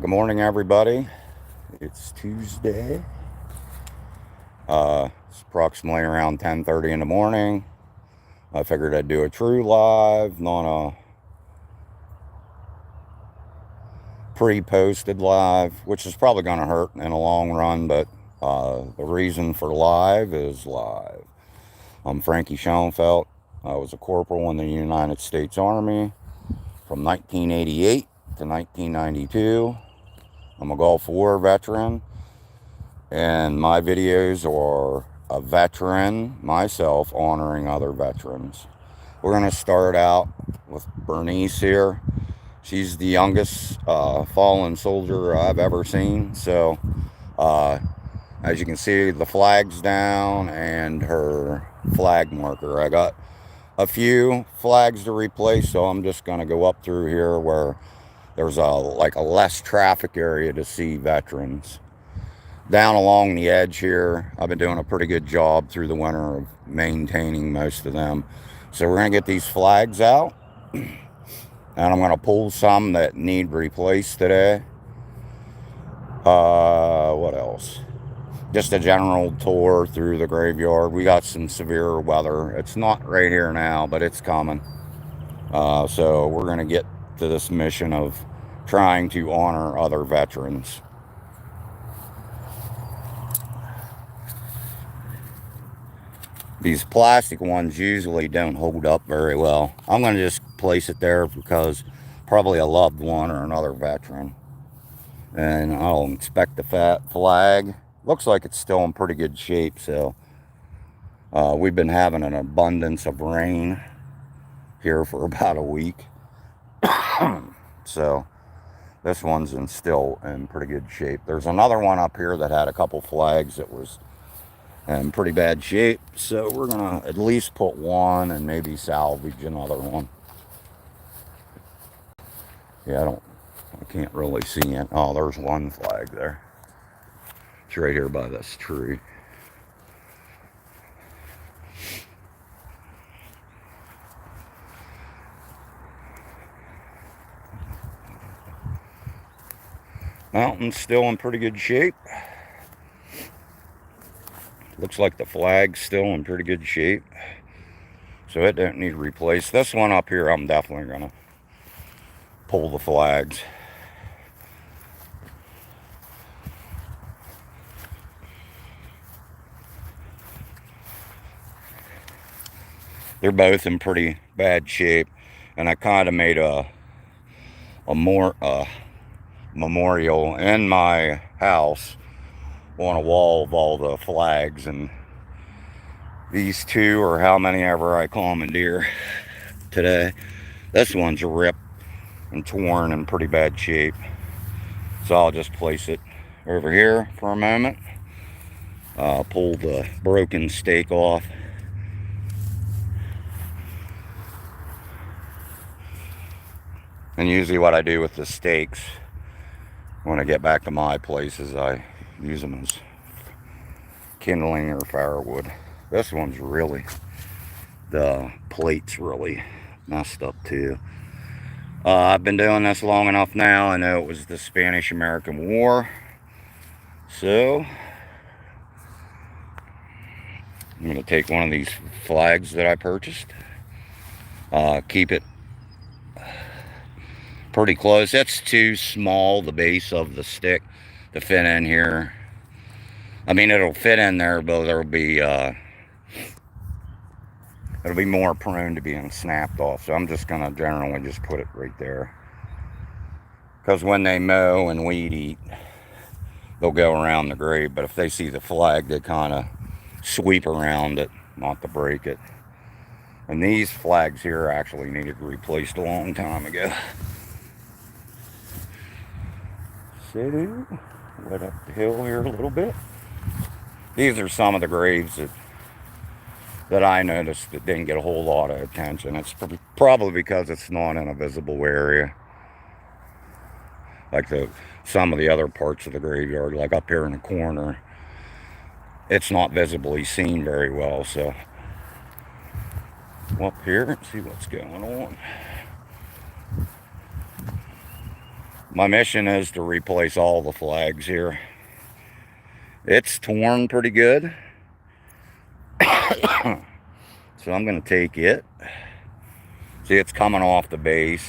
Good morning, everybody. It's Tuesday. It's approximately around 10:30 in the morning. I figured I'd do a true live, not a pre-posted live, which is probably going to hurt in the long run, but the reason for live is live. I'm Frankie Shoenfelt. I was a corporal in the United States Army from 1988 to 1992. I'm a Gulf War veteran, and my videos are a veteran, myself, honoring other veterans. We're going to start out with Bernice here. She's the youngest fallen soldier I've ever seen. So, as you can see, the flag's down and her flag marker. I got a few flags to replace, so I'm just going to go up through here where there's a less traffic area to see veterans. Down along the edge here, I've been doing a pretty good job through the winter of maintaining most of them. So we're going to get these flags out, and I'm going to pull some that need replaced today. What else? Just a general tour through the graveyard. We got some severe weather. It's not right here now, but it's coming. So we're going to get to this mission of trying to honor other veterans. These plastic ones usually don't hold up very well. I'm going to just place it there because probably a loved one or another veteran. And I'll inspect the fat flag. Looks like it's still in pretty good shape. So we've been having an abundance of rain here for about a week. So this one's still in pretty good shape. There's another one up here that had a couple flags that was in pretty bad shape, so we're gonna at least put one and maybe salvage another one. Yeah, I can't really see it. Oh, there's one flag there. It's right here by this tree. Mountain's still in pretty good shape. Looks like the flag's still in pretty good shape, so it don't need replaced. This one up here, I'm definitely gonna pull the flags. They're both in pretty bad shape, and I kind of made a memorial in my house on a wall of all the flags, and these two, or how many ever I commandeer today, this one's ripped and torn in pretty bad shape. So I'll just place it over here for a moment, pull the broken stake off. And usually what I do with the stakes when I get back to my place is I use them as kindling or firewood. This one's really, the plate's really messed up too. I've been doing this long enough now. I know it was the Spanish-American War. So I'm going to take one of these flags that I purchased. Keep it pretty close. That's too small, the base of the stick, to fit in here. I mean, it'll fit in there, but it'll be more prone to being snapped off. So I'm just gonna generally just put it right there, because when they mow and weed eat, they'll go around the grave, but if they see the flag, they kind of sweep around it, not to break it. And these flags here actually needed replaced a long time ago. So, went up the hill here a little bit. These are some of the graves that I noticed that didn't get a whole lot of attention. It's probably because it's not in a visible area, like some of the other parts of the graveyard, like up here in the corner. It's not visibly seen very well, so up here and see what's going on. My mission is to replace all the flags here. It's torn pretty good. So I'm going to take it. See, it's coming off the base.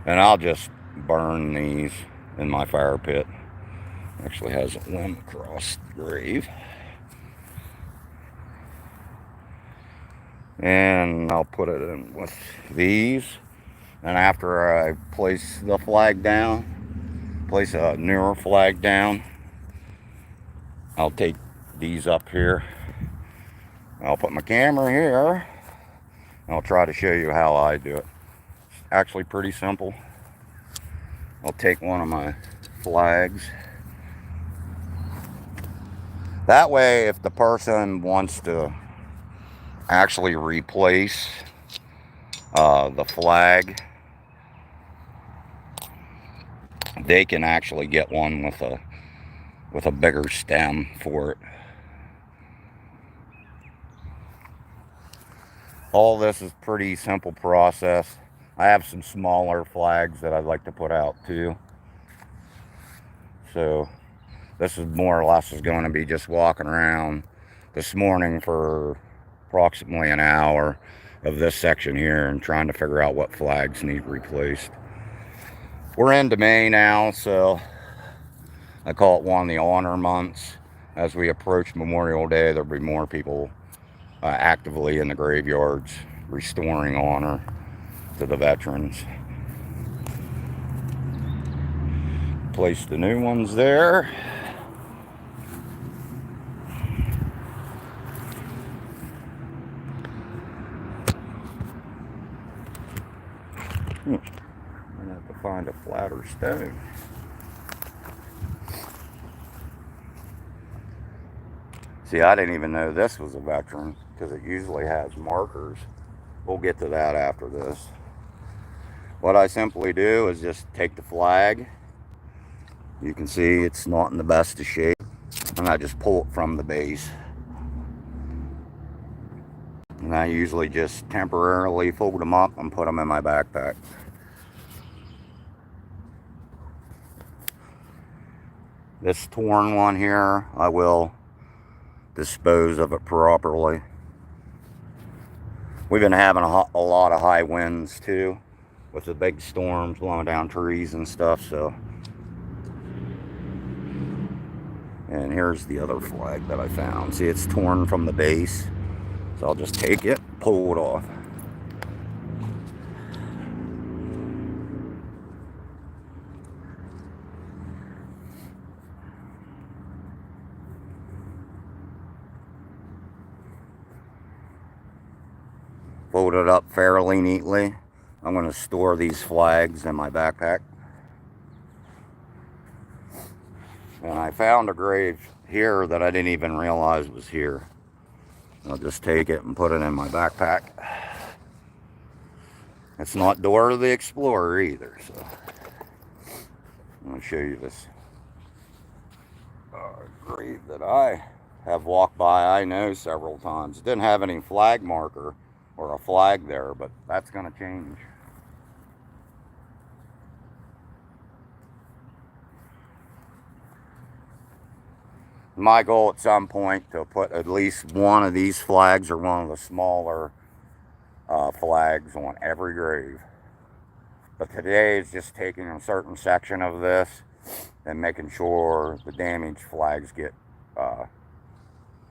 And I'll just burn these in my fire pit. Actually has a limb across the grave. And I'll put it in with these. And after I place the flag down, place a newer flag down, I'll take these up here. I'll put my camera here. And I'll try to show you how I do it. It's actually pretty simple. I'll take one of my flags. That way, if the person wants to actually replace the flag, they can actually get one with a bigger stem for it. All this is pretty simple process. I have some smaller flags that I'd like to put out too. So this is more or less is going to be just walking around this morning for approximately an hour of this section here and trying to figure out what flags need replaced. We're into May now, so I call it one of the honor months. As we approach Memorial Day, there'll be more people actively in the graveyards restoring honor to the veterans. Place the new ones there. I'm gonna have to find a flatter stone. See, I didn't even know this was a veteran because it usually has markers. We'll get to that after this. What I simply do is just take the flag. You can see it's not in the best of shape. And I just pull it from the base. And I usually just temporarily fold them up and put them in my backpack. This torn one here, I will dispose of it properly. We've been having a lot of high winds too, with the big storms blowing down trees and stuff, so. And here's the other flag that I found. See, it's torn from the base, so I'll just take it, pull it off. Fold it up fairly neatly. I'm going to store these flags in my backpack. And I found a grave here that I didn't even realize was here. I'll just take it and put it in my backpack. It's not Dora the Explorer either, so I'm going to show you this grave that I have walked by, I know, several times. It didn't have any flag marker or a flag there, but that's going to change. My goal at some point to put at least one of these flags or one of the smaller flags on every grave. But today is just taking a certain section of this and making sure the damaged flags get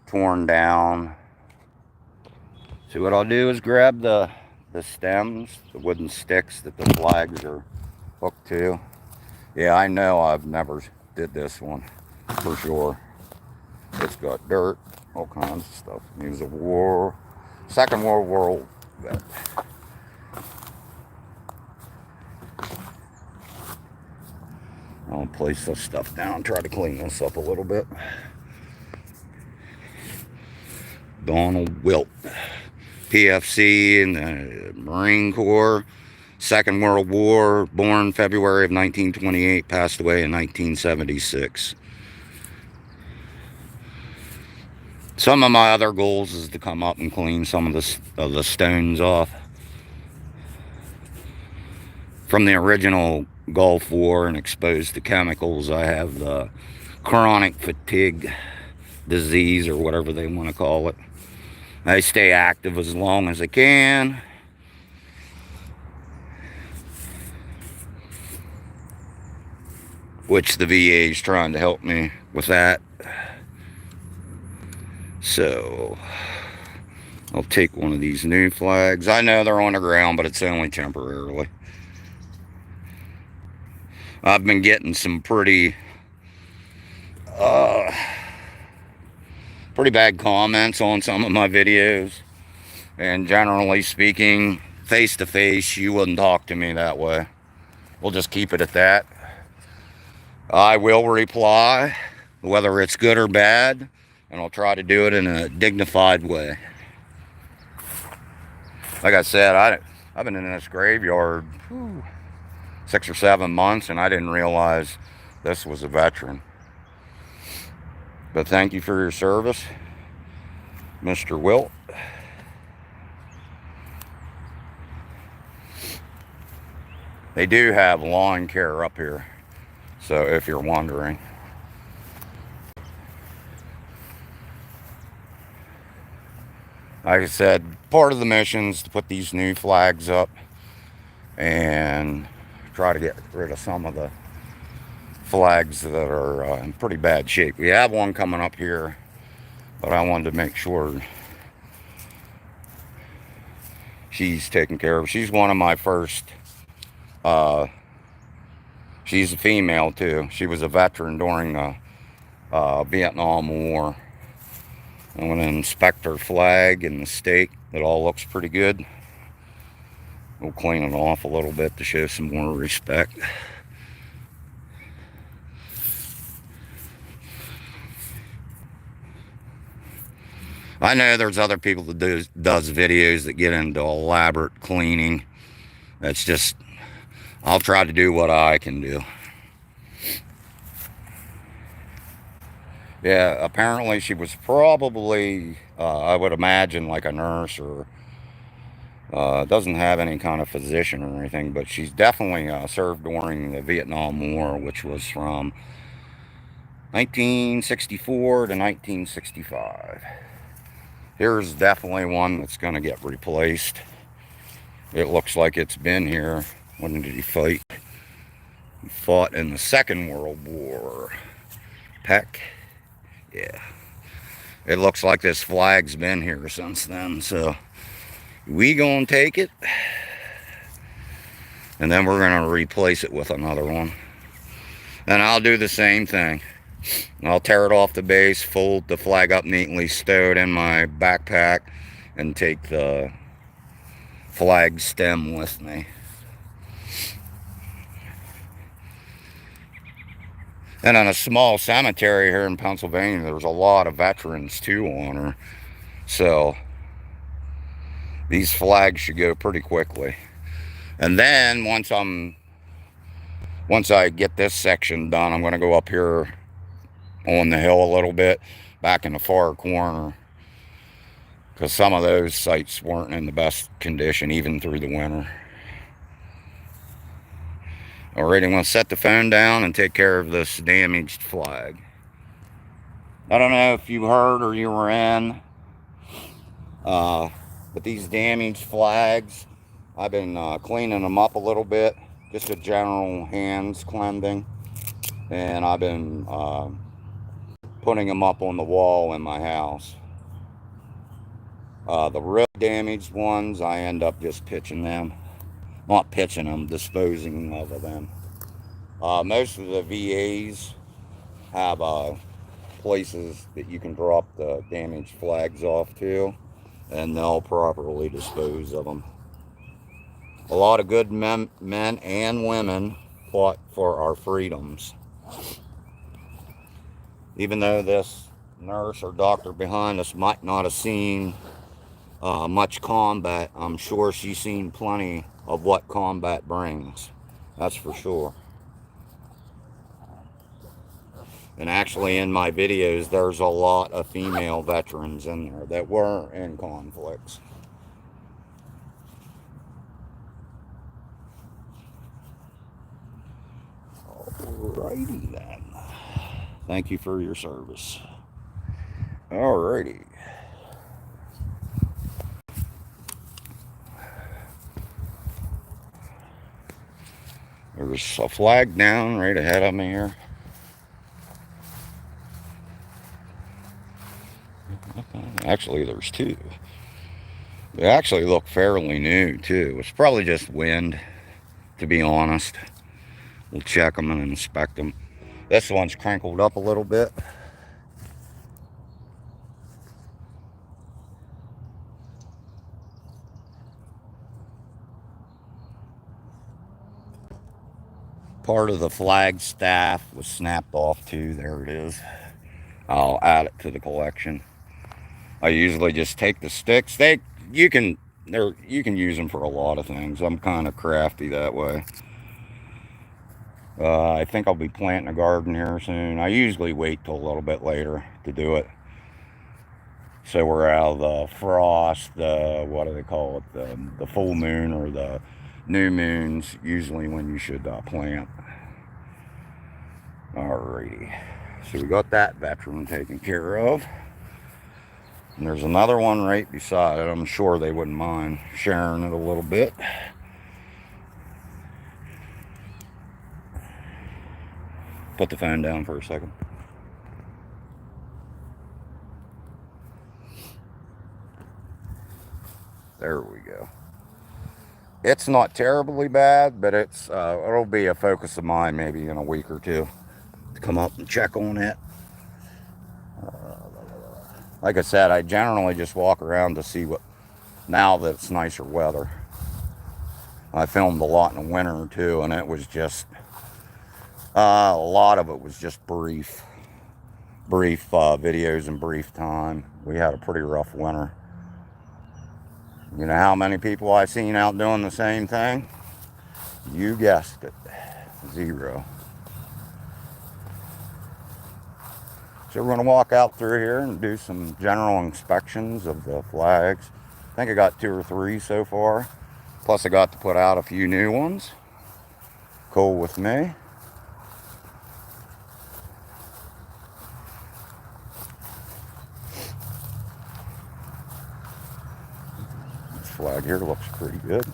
torn down. So what I'll do is grab the stems, the wooden sticks that the flags are hooked to. Yeah, I know I've never did this one for sure. It's got dirt, all kinds of stuff. He was a Second World War vet. I'll place this stuff down, try to clean this up a little bit. Donald Wilt, PFC in the Marine Corps, Second World War, born February of 1928, passed away in 1976. Some of my other goals is to come up and clean some of the stones off from the original Gulf War and exposed to chemicals. I have the chronic fatigue disease, or whatever they want to call it. I stay active as long as I can. Which the VA is trying to help me with that. So I'll take one of these new flags. I know they're on the ground, but it's only temporarily. I've been getting some pretty bad comments on some of my videos. And generally speaking, face to face, you wouldn't talk to me that way. We'll just keep it at that. I will reply, whether it's good or bad, and I'll try to do it in a dignified way. Like I said, I've been in this graveyard 6 or 7 months, and I didn't realize this was a veteran. But thank you for your service, Mr. Wilt. They do have lawn care up here, so if you're wondering. Like I said, part of the mission is to put these new flags up and try to get rid of some of the flags that are in pretty bad shape. We have one coming up here, but I wanted to make sure she's taken care of. She's one of my first, she's a female too. She was a veteran during the Vietnam War. I'm going to inspect her flag and the stake. It all looks pretty good. We'll clean it off a little bit to show some more respect. I know there's other people that does videos that get into elaborate cleaning. That's just, I'll try to do what I can do. Yeah, apparently she was probably, I would imagine, like a nurse, or doesn't have any kind of physician or anything, but she's definitely served during the Vietnam War, which was from 1964 to 1965. Here's definitely one that's going to get replaced. It looks like it's been here. When did he fight? He fought in the Second World War. Peck. Yeah. It looks like this flag's been here since then, so we gonna take it, and then we're gonna replace it with another one. And I'll do the same thing. I'll tear it off the base, fold the flag up neatly, stow it in my backpack, and take the flag stem with me. And on a small cemetery here in Pennsylvania, there's a lot of veterans too on her. So these flags should go pretty quickly. And then once I get this section done, I'm going to go up here on the hill a little bit, back in the far corner, because some of those sites weren't in the best condition even through the winter. Alright, I'm going to set the phone down and take care of this damaged flag. I don't know if you heard or you were in, but these damaged flags, I've been cleaning them up a little bit, just a general hands cleansing, and I've been putting them up on the wall in my house. The real damaged ones, I end up just pitching them. Not pitching them, disposing of them. Most of the VAs have places that you can drop the damaged flags off to, and they'll properly dispose of them. A lot of good men and women fought for our freedoms. Even though this nurse or doctor behind us might not have seen much combat, I'm sure she's seen plenty of what combat brings. That's for sure. And actually in my videos, there's a lot of female veterans in there that were in conflicts. Thank you for your service. Alrighty. There's a flag down right ahead of me here. Actually, there's two. They actually look fairly new, too. It's probably just wind, to be honest. We'll check them and inspect them. This one's crinkled up a little bit. Part of the flag staff was snapped off too. There it is. I'll add it to the collection. I usually just take the sticks. You can use them for a lot of things. I'm kind of crafty that way. I think I'll be planting a garden here soon. I usually wait till a little bit later to do it, so we're out of the frost, what do they call it, the full moon or the new moons, usually when you should plant. Alrighty, so we got that veteran taken care of. And there's another one right beside it. I'm sure they wouldn't mind sharing it a little bit. Put the phone down for a second. There we go. It's not terribly bad, but it'll be a focus of mine maybe in a week or two to come up and check on it. Like I said, I generally just walk around to see what, now that it's nicer weather. I filmed a lot in the winter too, and it was just, a lot of it was just brief videos in brief time. We had a pretty rough winter. You know how many people I've seen out doing the same thing? You guessed it, 0. So we're going to walk out through here and do some general inspections of the flags. I think I got 2 or 3 so far. Plus I got to put out a few new ones. Cool with me. This flag here looks pretty good.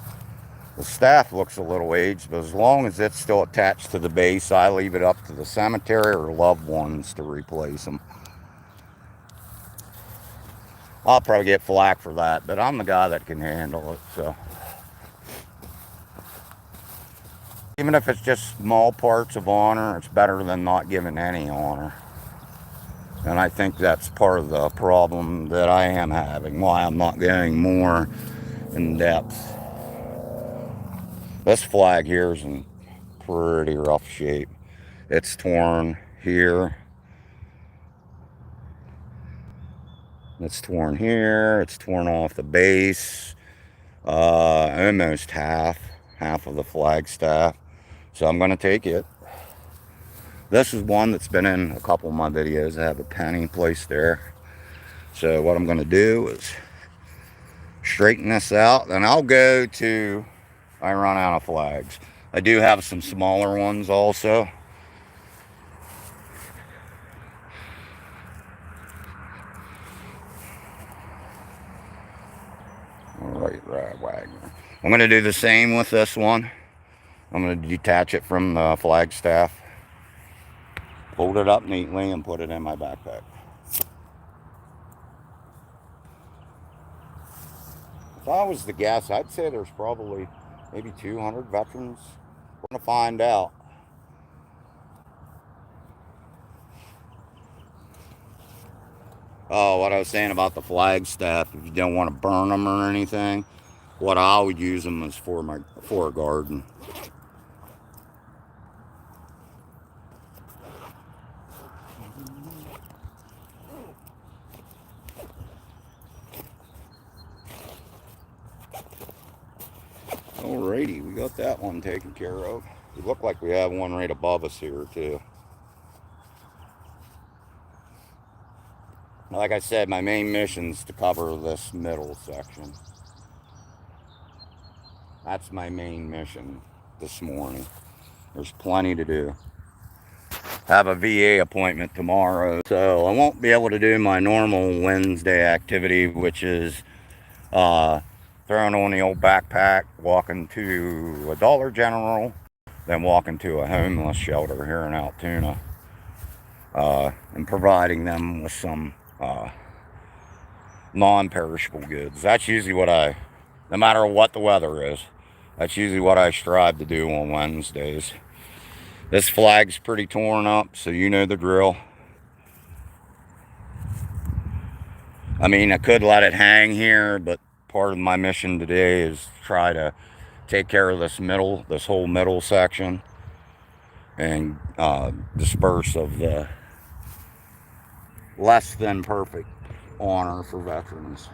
The staff looks a little aged, but as long as it's still attached to the base, I leave it up to the cemetery or loved ones to replace them. I'll probably get flack for that, but I'm the guy that can handle it, so. Even if it's just small parts of honor, it's better than not giving any honor. And I think that's part of the problem that I am having, why I'm not going more in depth. This flag here is in pretty rough shape. It's torn here. It's torn here. It's torn off the base. Almost half of the flag staff. So I'm going to take it. This is one that's been in a couple of my videos. I have a penny placed there. So what I'm going to do is straighten this out. Then I'll go to... I run out of flags. I do have some smaller ones also. Alright, Wagner. I'm going to do the same with this one. I'm going to detach it from the flag staff. Fold it up neatly and put it in my backpack. If I was to guess, I'd say there's probably maybe 200 veterans. We're going to find out. Oh, what I was saying about the flag staff, if you don't want to burn them or anything, what I would use them is for a garden. Alrighty, we got that one taken care of. It looked like we have one right above us here too. Like I said, my main mission is to cover this middle section. That's my main mission this morning. There's plenty to do. have a VA appointment tomorrow, so I won't be able to do my normal Wednesday activity, which is throwing on the old backpack, walking to a Dollar General, then walking to a homeless shelter here in Altoona, and providing them with some non-perishable goods. That's usually what no matter what the weather is, that's usually what I strive to do on Wednesdays. This flag's pretty torn up, so you know the drill. I mean, I could let it hang here, but part of my mission today is try to take care of this whole middle section, and disperse of the less than perfect honor for veterans.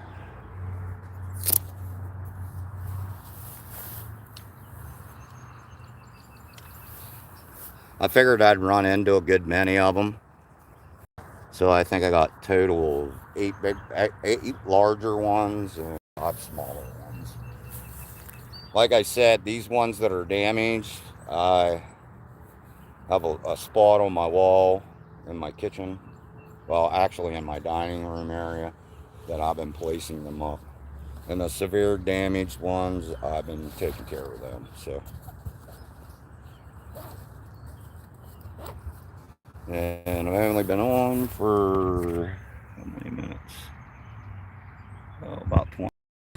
I figured I'd run into a good many of them, so I think I got total of eight larger ones and 5 smaller ones. Like I said, these ones that are damaged, I have a spot on my wall in my kitchen, well, actually in my dining room area, that I've been placing them up. And the severe damaged ones, I've been taking care of them. So, and I've only been on for how many minutes? Oh, about 20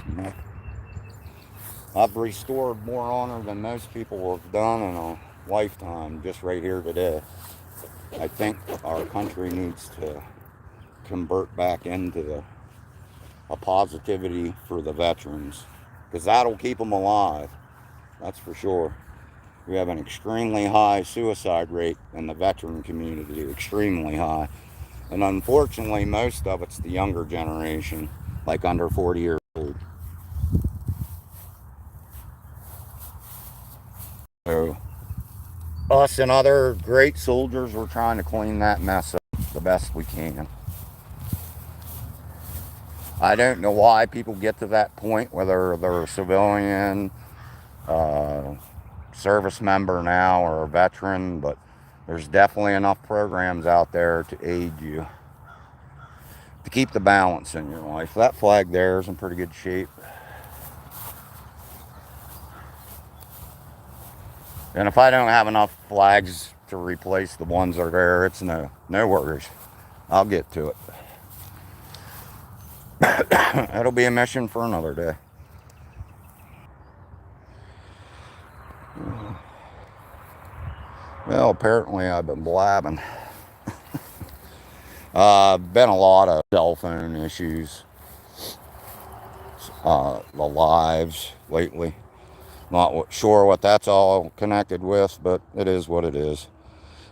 minutes. I've restored more honor than most people have done in a lifetime just right here today. I think our country needs to convert back into a positivity for the veterans, because that'll keep them alive. That's for sure. We have an extremely high suicide rate in the veteran community, extremely high. And unfortunately, most of it's the younger generation, like under 40 years old. So, us and other great soldiers, we're trying to clean that mess up the best we can. I don't know why people get to that point, whether they're a civilian, service member now, or a veteran, but there's definitely enough programs out there to aid you to keep the balance in your life. That flag there is in pretty good shape. And if I don't have enough flags to replace the ones that are there, it's no worries. I'll get to it. That'll be a mission for another day. Well, apparently I've been blabbing. Been a lot of cell phone issues, the lives lately. Not sure what that's all connected with, but it is what it is.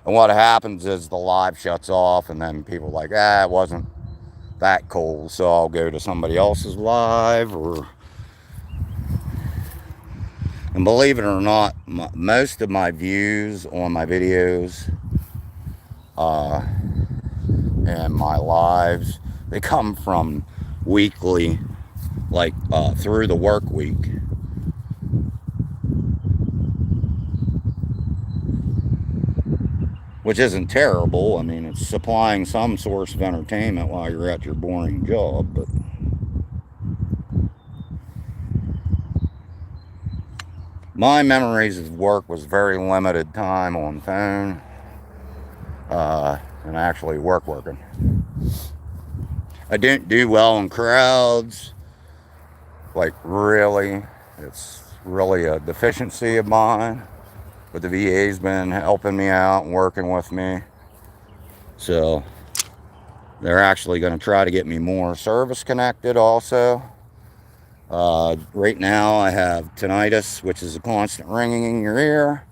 And what happens is the live shuts off, and then people are like, it wasn't that cool, so I'll go to somebody else's live. And believe it or not, most of my views on my videos and my lives, they come from weekly, like through the work week. Which isn't terrible. I mean, it's supplying some source of entertainment while you're at your boring job, but my memories of work was very limited time on phone, and actually working. I didn't do well in crowds, like really. It's really a deficiency of mine. But the VA's been helping me out and working with me. So they're actually going to try to get me more service connected also. Right now I have tinnitus, which is a constant ringing in your ear.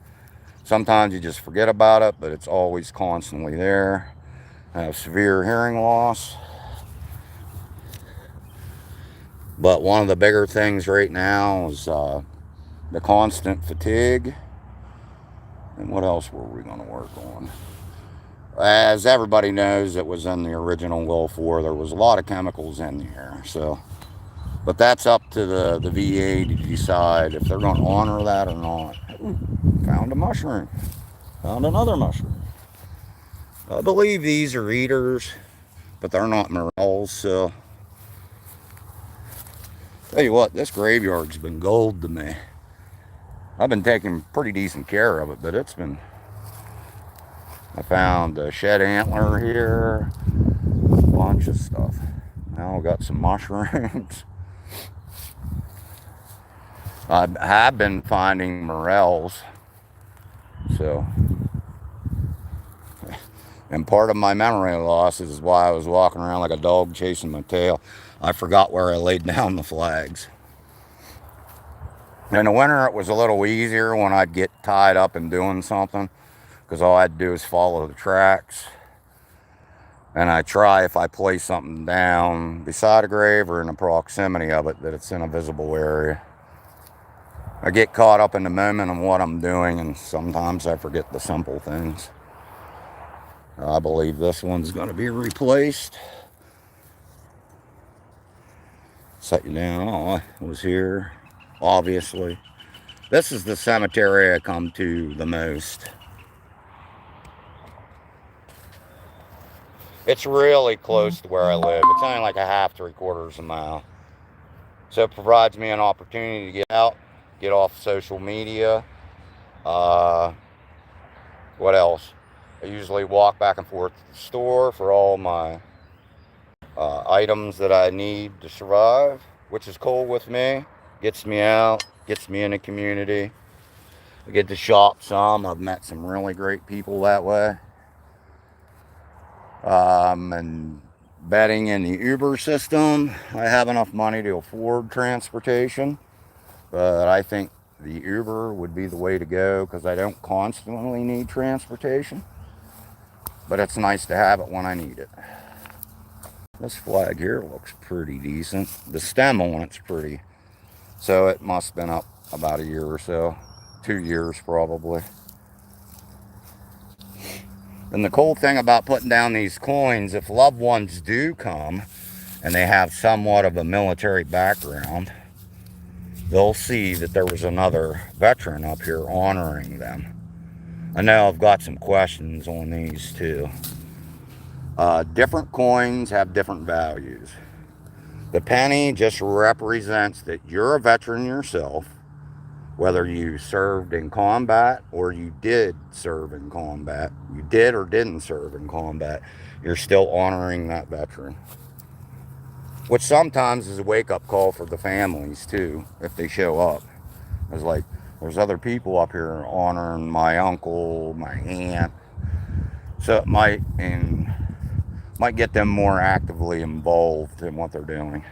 Sometimes you just forget about it, but it's always constantly there. I have severe hearing loss. But one of the bigger things right now is the constant fatigue. And what else were we going to work on? As everybody knows, it was in the original Gulf War. There was a lot of chemicals in the air. So, but that's up to the VA to decide if they're going to honor that or not. Ooh, found a mushroom. Found another mushroom. I believe these are eaters, but they're not morels, so. Tell you what, this graveyard's been gold to me. I've been taking pretty decent care of it, but it's been... I found a shed antler here, a bunch of stuff. Now I've got some mushrooms. I have been finding morels, so... And part of my memory loss is why I was walking around like a dog chasing my tail. I forgot where I laid down the flags. In the winter, it was a little easier when I'd get tied up in doing something, because all I'd do is follow the tracks. And I try, if I place something down beside a grave or in the proximity of it, that it's in a visible area. I get caught up in the moment of what I'm doing, and sometimes I forget the simple things. I believe this one's going to be replaced. Set you down. Oh, I was here, obviously. This is the cemetery I come to the most. It's really close to where I live. It's only like a half, 3/4 of a mile. So it provides me an opportunity to get out, get off social media. What else? I usually walk back and forth to the store for all my items that I need to survive, which is cool with me. Gets me out, gets me in the community. I get to shop some. I've met some really great people that way. And betting in the Uber system, I have enough money to afford transportation, but I think the Uber would be the way to go because I don't constantly need transportation, but it's nice to have it when I need it. This flag here looks pretty decent. The stem on it's pretty, so it must have been up about a year or so, 2 years probably. And the cool thing about putting down these coins, if loved ones do come and they have somewhat of a military background, they'll see that there was another veteran up here honoring them. I know I've got some questions on these too. Different coins have different values. The penny just represents that you're a veteran yourself, whether you served in combat or you did serve in combat, you did or didn't serve in combat, you're still honoring that veteran. Which sometimes is a wake-up call for the families too, if they show up. It's like, there's other people up here honoring my uncle, my aunt. So it might get them more actively involved in what they're doing.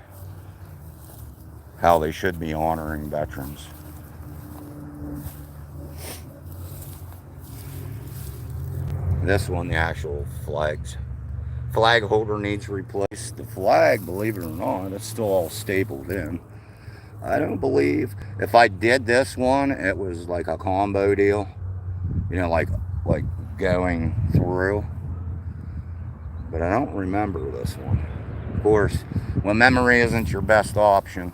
How they should be honoring veterans. This one, the actual flag holder needs replaced. The flag, believe it or not, it's still all stapled in. I don't believe, if I did this one, it was like a combo deal, you know, like going through. But I don't remember this one. Of course, when memory isn't your best option,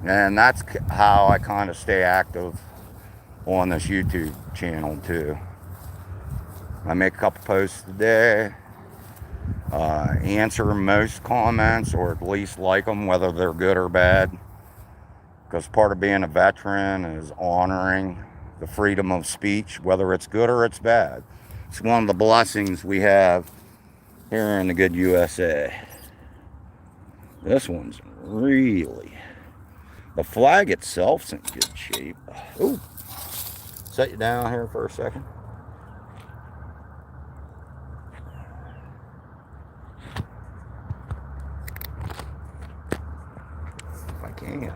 and that's how I kind of stay active on this YouTube channel too. I make a couple posts a day, answer most comments, or at least like them, whether they're good or bad. Because part of being a veteran is honoring the freedom of speech, whether it's good or it's bad. It's one of the blessings we have here in the good USA. This one's really... The flag itself's in good shape. Ooh, set you down here for a second. If I can.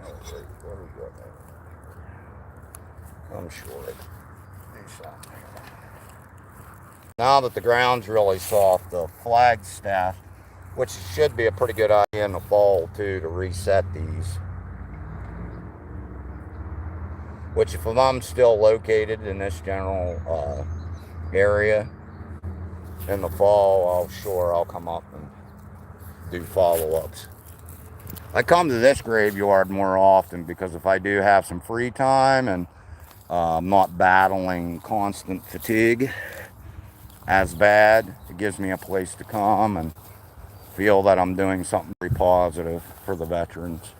Let's see, what do we got there? I'm sure it do something. Now that the ground's really soft, the flag staff, which should be a pretty good idea in the fall too, to reset these. Which, if I'm still located in this general area in the fall, I'll come up and do follow-ups. I come to this graveyard more often because if I do have some free time and I'm not battling constant fatigue as bad. It gives me a place to come and feel that I'm doing something very positive for the veterans.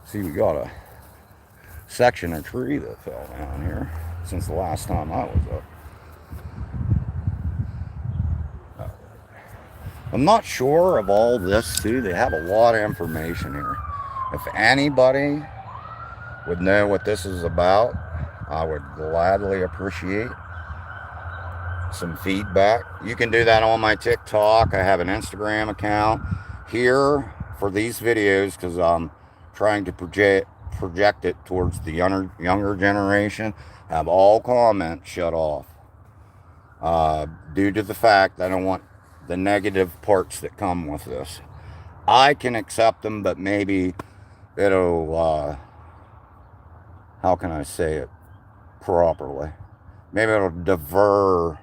See, we got a section of tree that fell down here since the last time I was up. I'm not sure of all this too. They have a lot of information here. If anybody would know what this is about, I would gladly appreciate some feedback. You can do that on my TikTok. I have an Instagram account here for these videos because I'm trying to project it towards the younger generation. Have all comments shut off due to the fact I don't want the negative parts that come with this. I can accept them, but maybe it'll how can I say it properly? Maybe it'll divert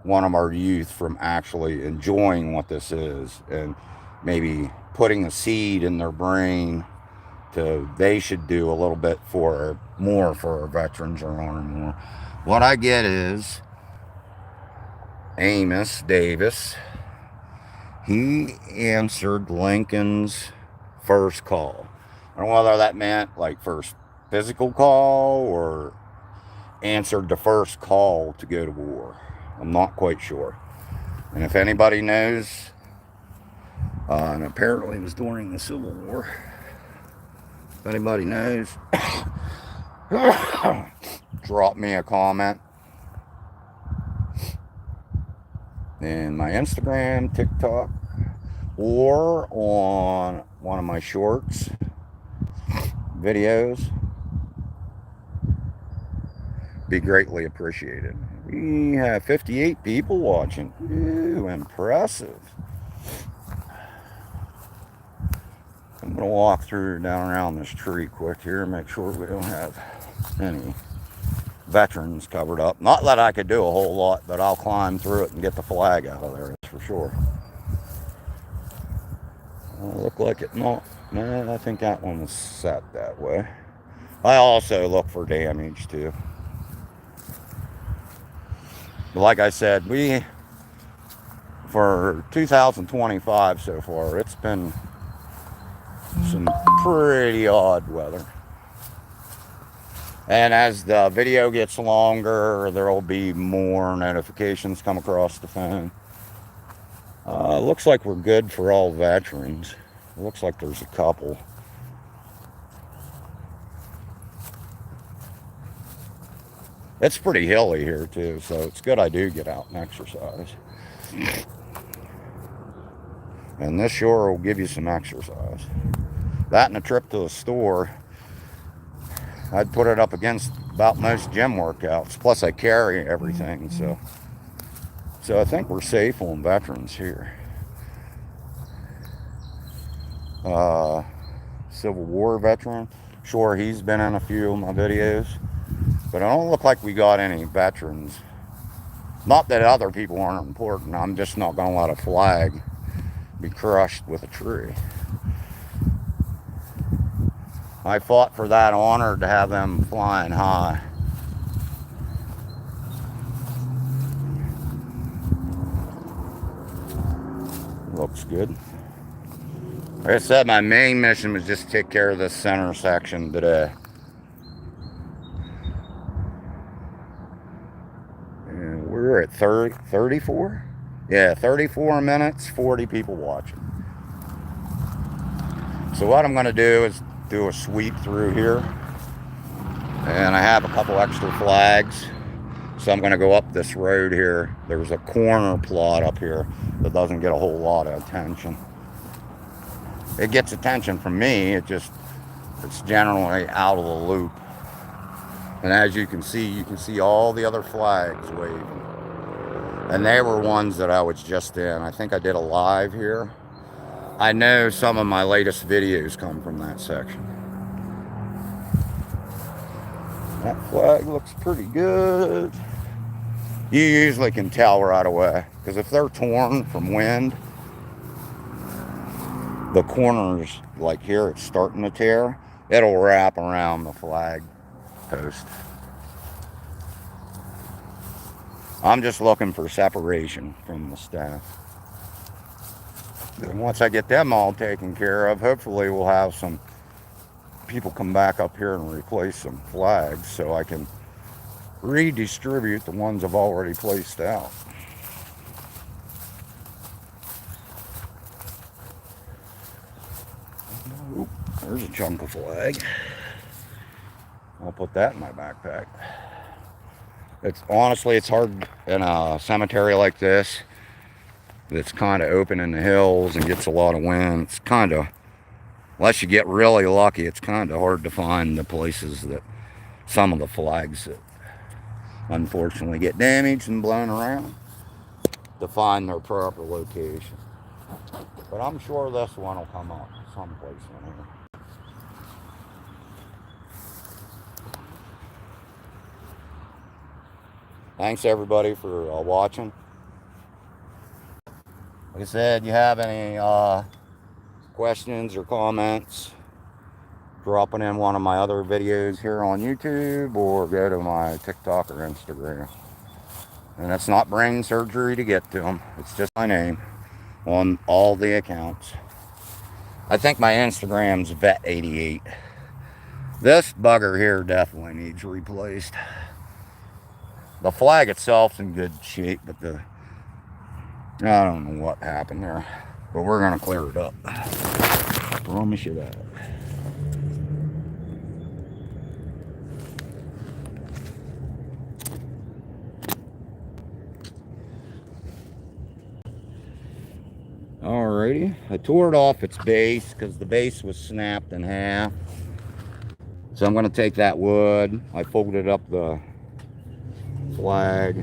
one of our youth from actually enjoying what this is and maybe putting a seed in their brain to they should do a little bit more for our veterans or learn more. What I get is Amos Davis. He answered Lincoln's first call. I don't know whether that meant like first physical call or answered the first call to go to war. I'm not quite sure. And if anybody knows, and apparently it was during the Civil War, if anybody knows, drop me a comment in my Instagram, TikTok, or on one of my shorts videos. Be greatly appreciated. We have 58 people watching. Ooh, impressive. I'm going to walk through down around this tree quick here and make sure we don't have any veterans covered up. Not that I could do a whole lot, but I'll climb through it and get the flag out of there, that's for sure. Look like it not. No, I think that one was set that way. I also look for damage too. But like I said, for 2025 so far, it's been some pretty odd weather. And as the video gets longer, there will be more notifications come across the phone. Looks like we're good for all veterans. Looks like there's a couple. It's pretty hilly here too, so it's good I do get out and exercise. And this sure will give you some exercise. That and a trip to the store, I'd put it up against about most gym workouts. Plus I carry everything, so I think we're safe on veterans here. Civil War veteran. Sure, he's been in a few of my videos. But it don't look like we got any veterans. Not that other people aren't important. I'm just not going to let a flag be crushed with a tree. I fought for that honor to have them flying high. Looks good. Like I said, my main mission was just to take care of this center section today. We're at 34? Yeah, 34 minutes, 40 people watching. So what I'm going to do is do a sweep through here. And I have a couple extra flags. So I'm going to go up this road here. There's a corner plot up here that doesn't get a whole lot of attention. It gets attention from me. It's generally out of the loop. And as you can see all the other flags waving. And they were ones that I was just in. I think I did a live here. I know some of my latest videos come from that section. That flag looks pretty good. You usually can tell right away. Because if they're torn from wind, the corners, like here, it's starting to tear. it'll wrap around the flag post. I'm just looking for separation from the staff. And once I get them all taken care of, hopefully we'll have some people come back up here and replace some flags so I can redistribute the ones I've already placed out. Oop, there's a chunk of flag. I'll put that in my backpack. It's honestly, it's hard in a cemetery like this that's kind of open in the hills and gets a lot of wind. It's kind of, unless you get really lucky, it's kind of hard to find the places that some of the flags that unfortunately get damaged and blown around to find their proper location. But I'm sure this one will come up someplace in here. Thanks everybody for watching. Like I said, you have any questions or comments, drop it in one of my other videos here on YouTube or go to my TikTok or Instagram. And it's not brain surgery to get to them. It's just my name on all the accounts. I think my Instagram's Vet88. This bugger here definitely needs replaced. The flag itself's in good shape, but I don't know what happened there. But we're going to clear it up. I promise you that. Alrighty. I tore it off its base because the base was snapped in half. So I'm going to take that wood. I folded up the flag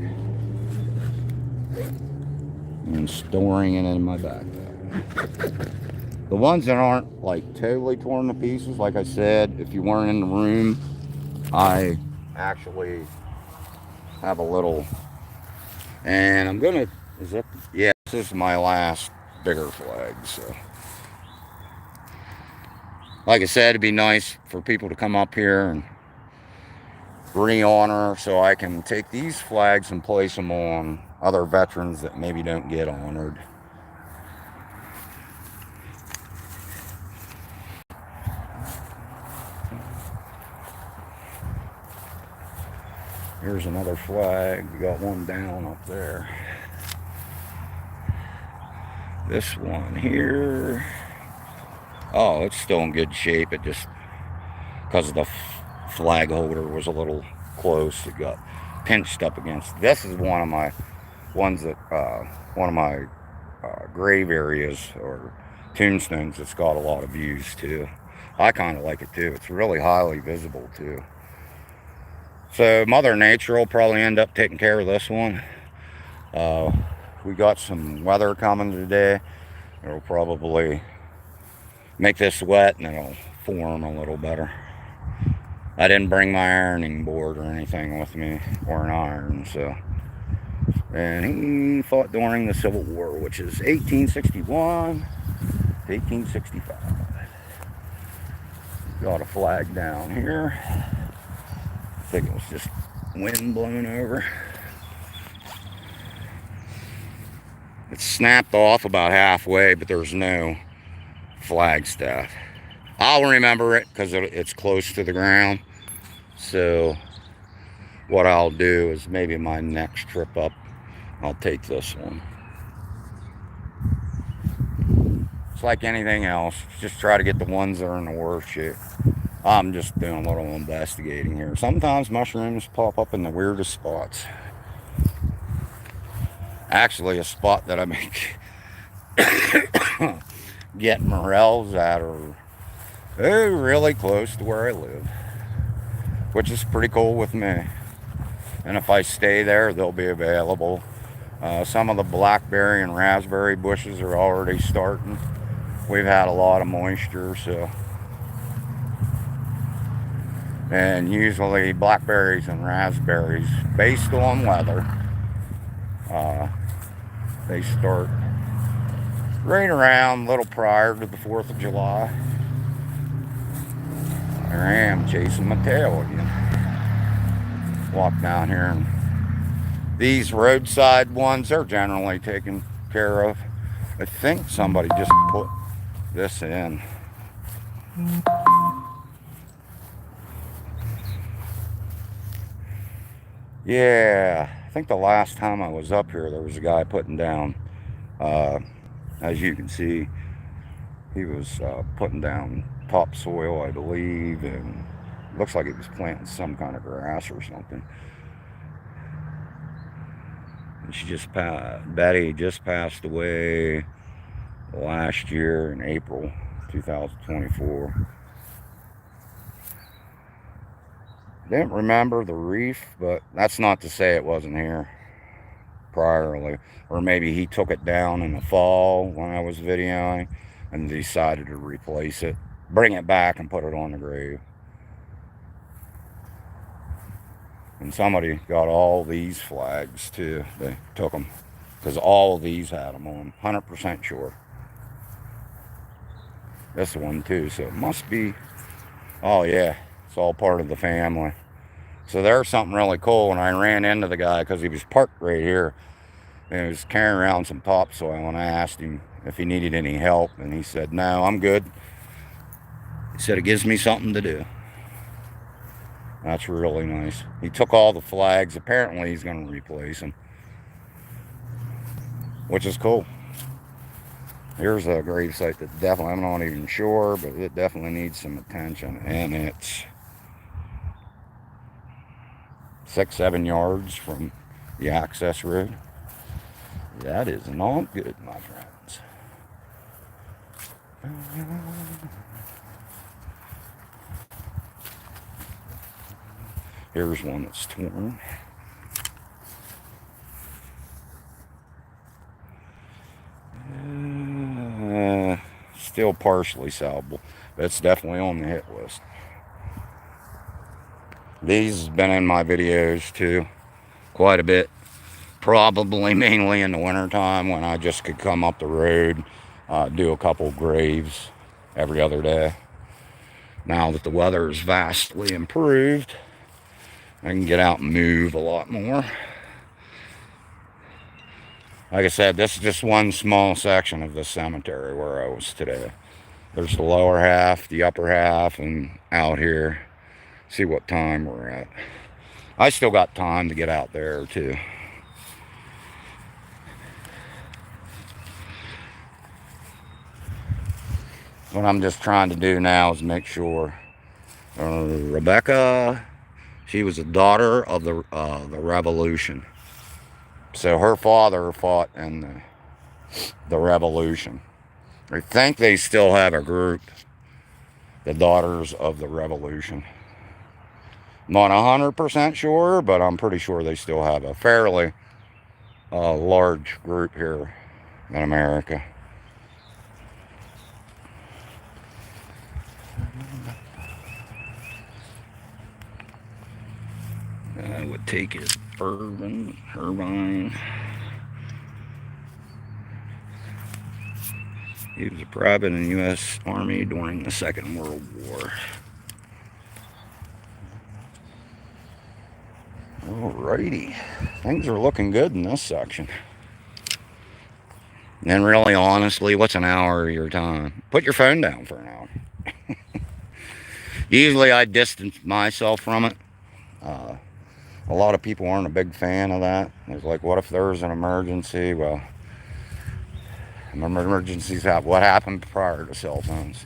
and storing it in my backpack. The ones that aren't like totally torn to pieces, like I said, if you weren't in the room, I actually have a little, and I'm gonna, yeah, this is my last bigger flag. So like I said, it'd be nice for people to come up here and re-honor, so I can take these flags and place them on other veterans that maybe don't get honored. Here's another flag. We got one down up there. This one here, oh, it's still in good shape. It just, because the flag holder was a little close, it got pinched up against. This is one of my ones that one of my grave areas or tombstones that's got a lot of views too. I kind of like it too. It's really highly visible too. So Mother Nature will probably end up taking care of this one. We got some weather coming today. It'll probably make this wet and it'll form a little better. I didn't bring my ironing board or anything with me, or an iron, so. And he fought during the Civil War, which is 1861 to 1865. Got a flag down here. I think it was just wind blowing over. It's snapped off about halfway, but there's no flag staff. I'll remember it because it's close to the ground. So what I'll do is maybe my next trip up, I'll take this one. It's like anything else. Just try to get the ones that are in the worst shape. I'm just doing a little investigating here. Sometimes mushrooms pop up in the weirdest spots. Actually, a spot that I make get morels that are really close to where I live, which is pretty cool with me. And if I stay there, they'll be available. Some of the blackberry and raspberry bushes are already starting. We've had a lot of moisture, so. And usually blackberries and raspberries, based on weather, they start right around a little prior to the 4th of July. Here I am chasing my tail again. Walk down here, and these roadside ones, they're generally taken care of. I think somebody just put this in. Yeah, I think the last time I was up here, there was a guy putting down, as you can see, he was putting down topsoil, I believe, and looks like he was planting some kind of grass or something. And she just Betty just passed away last year in April 2024. Didn't remember the reef, but that's not to say it wasn't here priorly. Or maybe he took it down in the fall when I was videoing and decided to replace it, bring it back and put it on the grave. And somebody got all these flags too. They took them because all of these had them on, 100% sure. This one too, so it must be, oh yeah, it's all part of the family. So there's something really cool. And I ran into the guy because he was parked right here and he was carrying around some topsoil, and I asked him if he needed any help, and he said, no, I'm good. He said it gives me something to do. That's really nice. He took all the flags. Apparently he's going to replace them, which is cool. Here's a gravesite that definitely, I'm not even sure, but it definitely needs some attention. And it's 6-7 yards from the access road. That is not good, my friends. Here's one that's torn. Still partially salvable, but it's definitely on the hit list. These have been in my videos too, quite a bit. Probably mainly in the wintertime when I just could come up the road, do a couple graves every other day. Now that the weather is vastly improved, I can get out and move a lot more. Like I said, this is just one small section of the cemetery where I was today. There's the lower half, the upper half, and out here. See what time we're at. I still got time to get out there too. What I'm just trying to do now is make sure Rebecca, she was a daughter of the Revolution. So her father fought in the Revolution. I think they still have a group, the Daughters of the Revolution. Not 100% sure, but I'm pretty sure they still have a fairly large group here in America. I would take it Irvine. He was a private in the U.S. Army during the Second World War. Alrighty, things are looking good in this section. And really, honestly, what's an hour of your time? Put your phone down for an hour. Usually I distance myself from it. A lot of people aren't a big fan of that. It's like, what if there's an emergency? Well, emergencies have what happened prior to cell phones.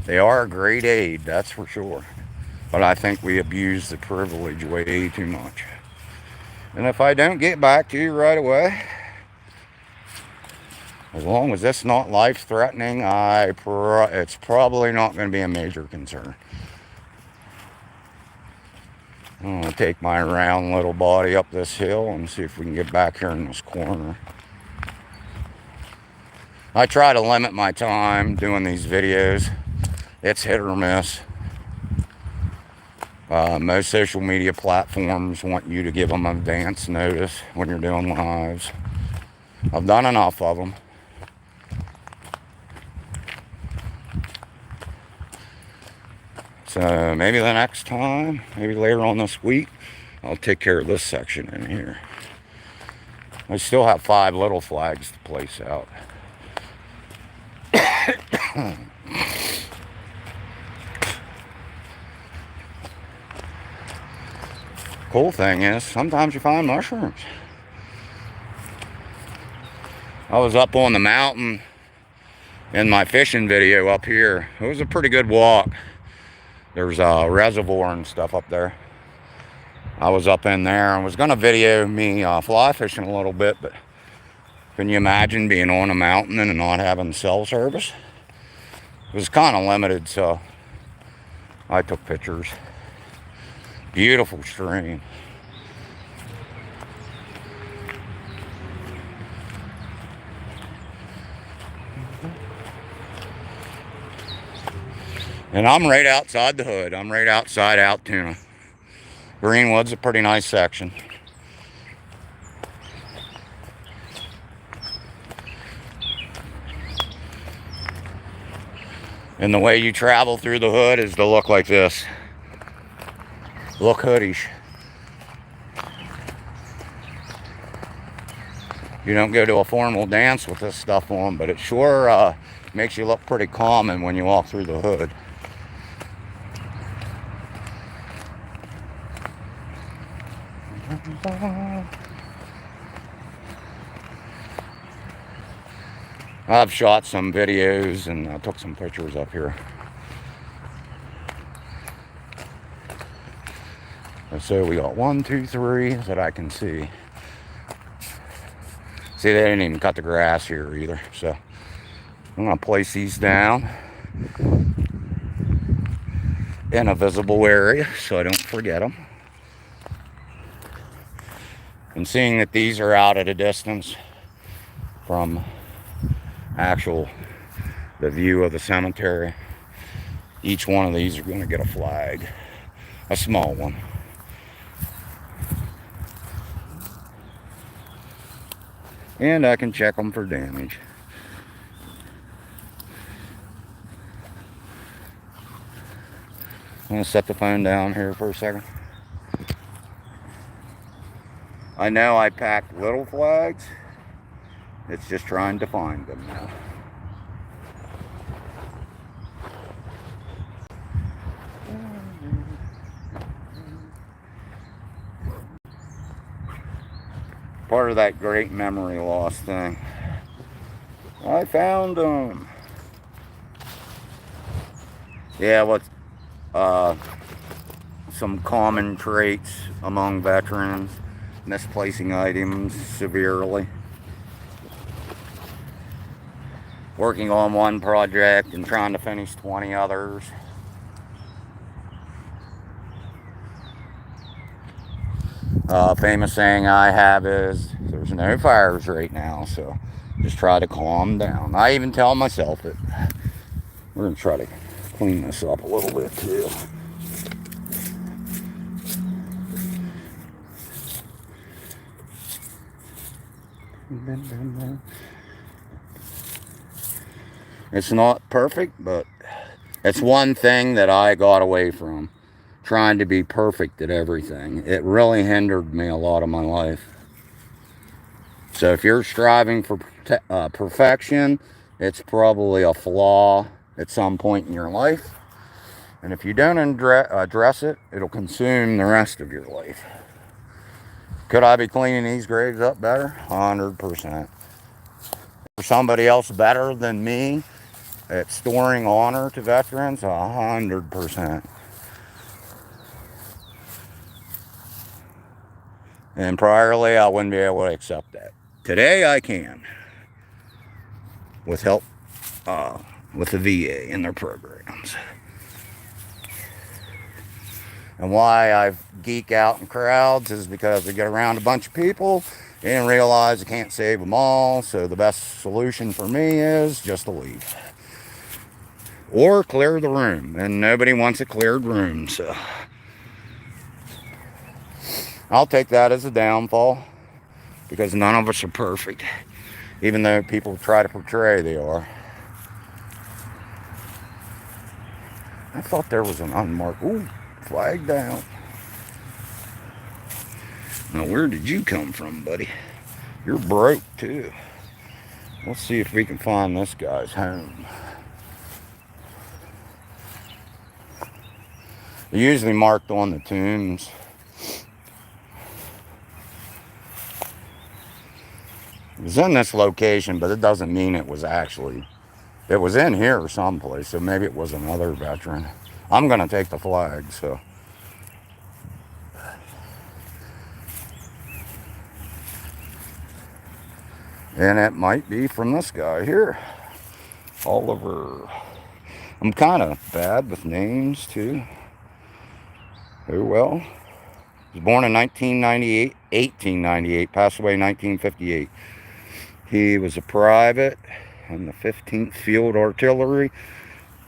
They are a great aid, that's for sure. But I think we abuse the privilege way too much. And if I don't get back to you right away, as long as it's not life-threatening, it's probably not going to be a major concern. I'm going to take my round little body up this hill and see if we can get back here in this corner. I try to limit my time doing these videos. It's hit or miss. Most social media platforms want you to give them advance notice when you're doing lives. I've done enough of them. So maybe the next time, maybe later on this week, I'll take care of this section in here. I still have 5 little flags to place out. Cool thing is, sometimes you find mushrooms. I was up on the mountain in my fishing video up here. It was a pretty good walk. There's a reservoir and stuff up there. I was up in there and was going to video me fly fishing a little bit, but can you imagine being on a mountain and not having cell service? It was kind of limited, so I took pictures. Beautiful stream. And I'm right outside the hood. I'm right outside Altoona. Greenwood's a pretty nice section. And the way you travel through the hood is to look like this. Look hoodish. You don't go to a formal dance with this stuff on, but it sure makes you look pretty common when you walk through the hood. I've shot some videos and I took some pictures up here. So we got 1, 2, 3 that I can see. See, they didn't even cut the grass here either. So I'm going to place these down in a visible area so I don't forget them. And seeing that these are out at a distance from the view of the cemetery, each one of these are going to get a flag, a small one. And I can check them for damage. I'm going to set the phone down here for a second. I know I packed little flags. It's just trying to find them now. Part of that great memory loss thing. I found them. Yeah, what's some common traits among veterans: misplacing items severely, working on one project and trying to finish 20 others. Famous saying I have is, there's no fires right now, so just try to calm down. I even tell myself it. We're going to try to clean this up a little bit too. It's not perfect, but it's one thing that I got away from. Trying to be perfect at everything. It really hindered me a lot of my life. So if you're striving for perfection, it's probably a flaw at some point in your life. And if you don't address it, it'll consume the rest of your life. Could I be cleaning these graves up better? 100%. For somebody else better than me at storing honor to veterans? 100%. And priorly, I wouldn't be able to accept that. Today, I can. With help with the VA and their programs. And why I geek out in crowds is because I get around a bunch of people and realize I can't save them all. So the best solution for me is just to leave. Or clear the room. And nobody wants a cleared room, so I'll take that as a downfall, because none of us are perfect, even though people try to portray they are. I thought there was an unmarked. Ooh, flag down. Now, where did you come from, buddy? You're broke, too. Let's see if we can find this guy's home. They're usually marked on the tombs. It was in this location, but it doesn't mean it was actually. It was in here someplace, so maybe it was another veteran. I'm going to take the flag, so. And it might be from this guy here, Oliver. I'm kind of bad with names, too. Oh, well. He was born in 1898, passed away in 1958. He was a private in the 15th Field Artillery.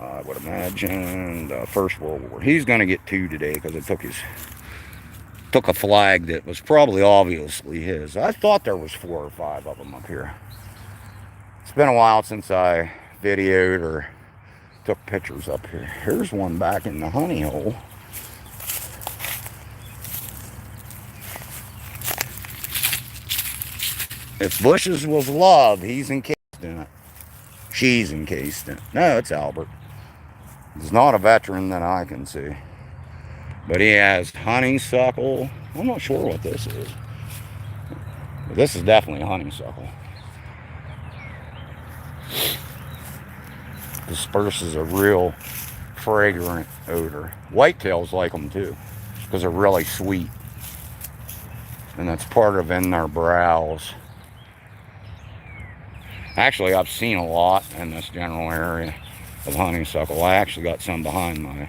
I would imagine the First World War. He's going to get 2 today because it took a flag that was probably obviously his. I thought there was 4 or 5 of them up here. It's been a while since I videoed or took pictures up here. Here's one back in the honey hole. If bushes was love, he's encased in it. She's encased in it. No, it's Albert. He's not a veteran that I can see. But he has honeysuckle. I'm not sure what this is. But this is definitely honeysuckle. Disperses a real fragrant odor. Whitetails like them too, because they're really sweet. And that's part of in their browse. Actually, I've seen a lot in this general area of honeysuckle. I actually got some behind my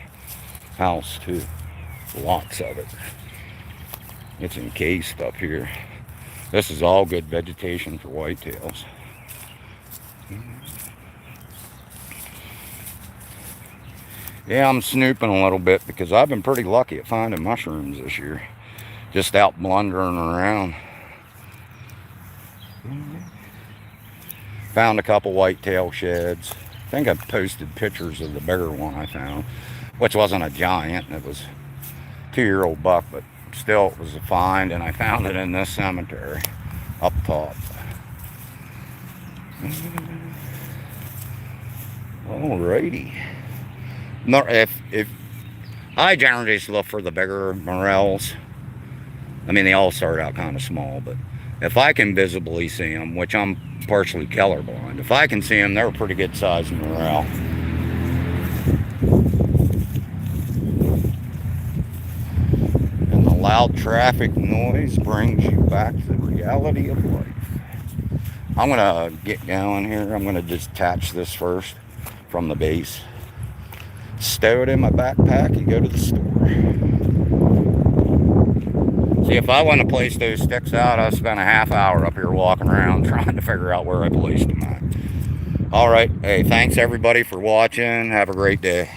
house too. Lots of it. It's encased up here. This is all good vegetation for whitetails. Yeah, I'm snooping a little bit because I've been pretty lucky at finding mushrooms this year. Just out blundering around. Found a couple whitetail sheds. I think I posted pictures of the bigger one I found, which wasn't a giant. It was a 2-year-old buck, but still it was a find, and I found it in this cemetery up top. Alrighty. If I generally just look for the bigger morels. I mean, they all start out kind of small, but if I can visibly see them, which I'm partially colorblind, if I can see them, they're a pretty good size morel. And the loud traffic noise brings you back to the reality of life. I'm gonna get going here. I'm gonna detach this first from the base. Stow it in my backpack and go to the store. See, if I wouldn't have placed those sticks out, I'd spend a half hour up here walking around trying to figure out where I placed them at. Alright, hey, thanks everybody for watching. Have a great day.